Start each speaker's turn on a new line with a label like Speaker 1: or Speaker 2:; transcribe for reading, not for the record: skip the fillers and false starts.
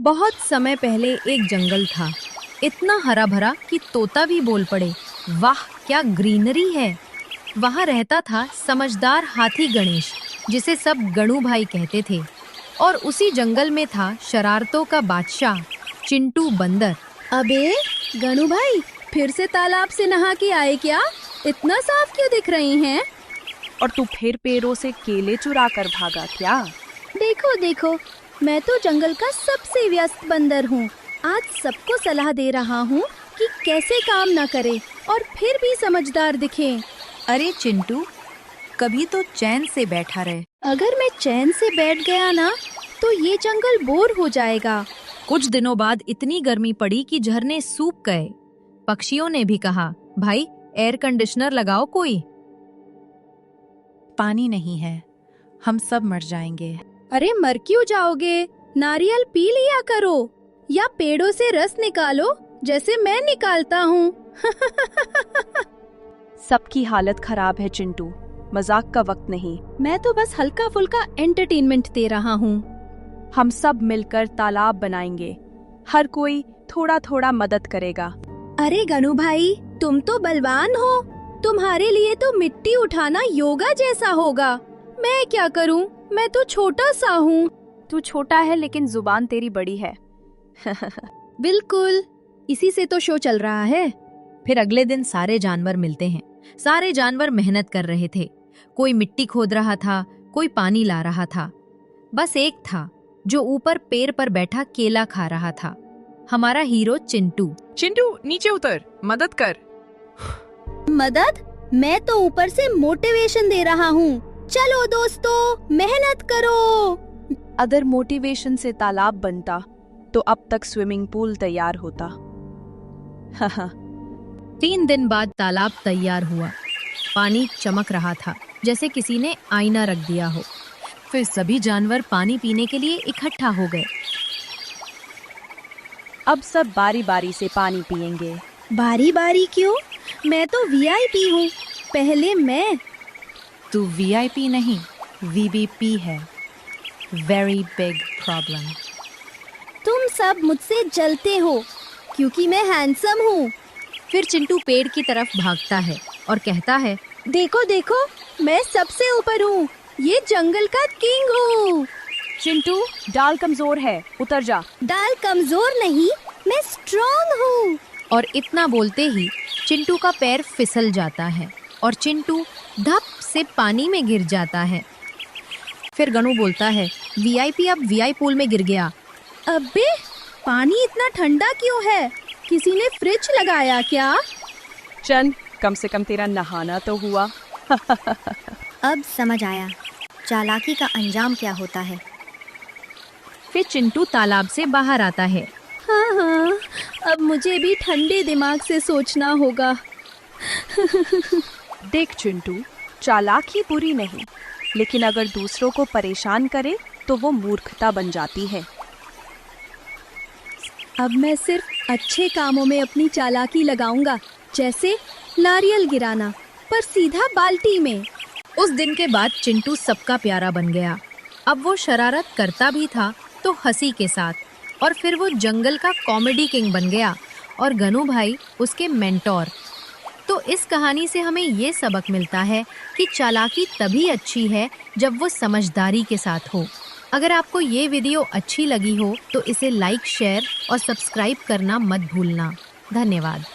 Speaker 1: बहुत समय पहले एक जंगल था, इतना हरा भरा कि तोता भी बोल पड़े, वाह क्या ग्रीनरी है। वहाँ रहता था समझदार हाथी गणेश, जिसे सब गणू भाई कहते थे। और उसी जंगल में था शरारतों का बादशाह चिंटू बंदर।
Speaker 2: अबे गणू भाई, फिर से तालाब से नहा के आए क्या? इतना साफ क्यों दिख रही हैं?
Speaker 3: और तू फिर पेड़ों से केले चुरा कर भागा क्या?
Speaker 2: देखो देखो, मैं तो जंगल का सबसे व्यस्त बंदर हूँ। आज सबको सलाह दे रहा हूँ कि कैसे काम ना करे और फिर भी समझदार दिखे।
Speaker 1: अरे चिंटू, कभी तो चैन से बैठा रहे।
Speaker 2: अगर मैं चैन से बैठ गया ना, तो ये जंगल बोर हो जाएगा।
Speaker 1: कुछ दिनों बाद इतनी गर्मी पड़ी कि झरने सूख गए। पक्षियों ने भी कहा, भाई एयर कंडीशनर लगाओ कोई।
Speaker 4: पानी नहीं है, हम सब मर जाएंगे।
Speaker 2: अरे मर क्यों जाओगे? नारियल पी लिया करो या पेड़ों से रस निकालो, जैसे मैं निकालता हूँ।
Speaker 3: सबकी हालत खराब है चिंटू, मजाक का वक्त नहीं।
Speaker 2: मैं तो बस हल्का फुल्का एंटरटेनमेंट दे रहा हूँ।
Speaker 3: हम सब मिलकर तालाब बनाएंगे, हर कोई थोड़ा थोड़ा मदद करेगा।
Speaker 2: अरे गणू भाई, तुम तो बलवान हो, तुम्हारे लिए तो मिट्टी उठाना योगा जैसा होगा। मैं क्या करूँ, मैं तो छोटा सा हूँ।
Speaker 3: तू छोटा है लेकिन जुबान तेरी बड़ी है।
Speaker 2: बिल्कुल, इसी से तो शो चल रहा है।
Speaker 1: फिर अगले दिन सारे जानवर मिलते हैं। सारे जानवर मेहनत कर रहे थे, कोई मिट्टी खोद रहा था, कोई पानी ला रहा था। बस एक था जो ऊपर पेड़ पर बैठा केला खा रहा था, हमारा हीरो चिंटू।
Speaker 5: चिंटू नीचे उतर, मदद कर।
Speaker 2: मदद? मैं तो ऊपर से मोटिवेशन दे रहा हूँ। चलो दोस्तों, मेहनत करो।
Speaker 3: अगर मोटिवेशन से तालाब बनता तो अब तक स्विमिंग पूल तैयार होता।
Speaker 1: 3 दिन बाद तालाब तैयार हुआ। पानी चमक रहा था जैसे किसी ने आईना रख दिया हो। फिर सभी जानवर पानी पीने के लिए इकट्ठा हो गए।
Speaker 3: अब सब बारी बारी से पानी पिएंगे।
Speaker 2: बारी बारी क्यों? मैं तो वीआईपी हूँ, पहले मैं।
Speaker 4: तू वीआईपी नहीं, वीबीपी है। Very big problem.
Speaker 2: तुम सब मुझसे जलते हो क्योंकि मैं हैंडसम हूँ।
Speaker 1: फिर चिंटू पेड़ की तरफ भागता है और कहता है,
Speaker 2: देखो देखो, मैं सबसे ऊपर हूँ, ये जंगल का किंग हूँ।
Speaker 3: चिंटू, डाल कमजोर है, उतर जा।
Speaker 2: डाल कमजोर नहीं, मैं स्ट्रॉन्ग हूँ।
Speaker 1: और इतना बोलते ही चिंटू का पैर फिसल जाता है और चिंटू धप से पानी में गिर जाता है। फिर गणू बोलता है, वीआईपी अब वीआई पूल में गिर गया।
Speaker 2: अबे, पानी इतना ठंडा क्यों है? किसी ने फ्रिज लगाया क्या?
Speaker 3: चल, कम से कम तेरा नहाना तो हुआ।
Speaker 2: अब समझ आया चालाकी का अंजाम क्या होता है।
Speaker 1: फिर चिंटू तालाब से बाहर आता है।
Speaker 2: हाँ हाँ, अब मुझे भी ठंडे दिमाग से सोचना होगा।
Speaker 3: देख चिंटू, चालाकी बुरी नहीं, लेकिन अगर दूसरों को परेशान करे तो वो मूर्खता बन जाती है।
Speaker 2: अब मैं सिर्फ अच्छे कामों में अपनी चालाकी लगाऊंगा, जैसे नारियल गिराना, पर सीधा बाल्टी में।
Speaker 1: उस दिन के बाद चिंटू सबका प्यारा बन गया। अब वो शरारत करता भी था तो हंसी के साथ, और फिर वो जंगल का कॉमेडी किंग बन गया और गणू भाई उसके मेंटोर। तो इस कहानी से हमें ये सबक मिलता है कि चालाकी तभी अच्छी है जब वो समझदारी के साथ हो। अगर आपको ये वीडियो अच्छी लगी हो तो इसे लाइक, शेयर और सब्सक्राइब करना मत भूलना। धन्यवाद।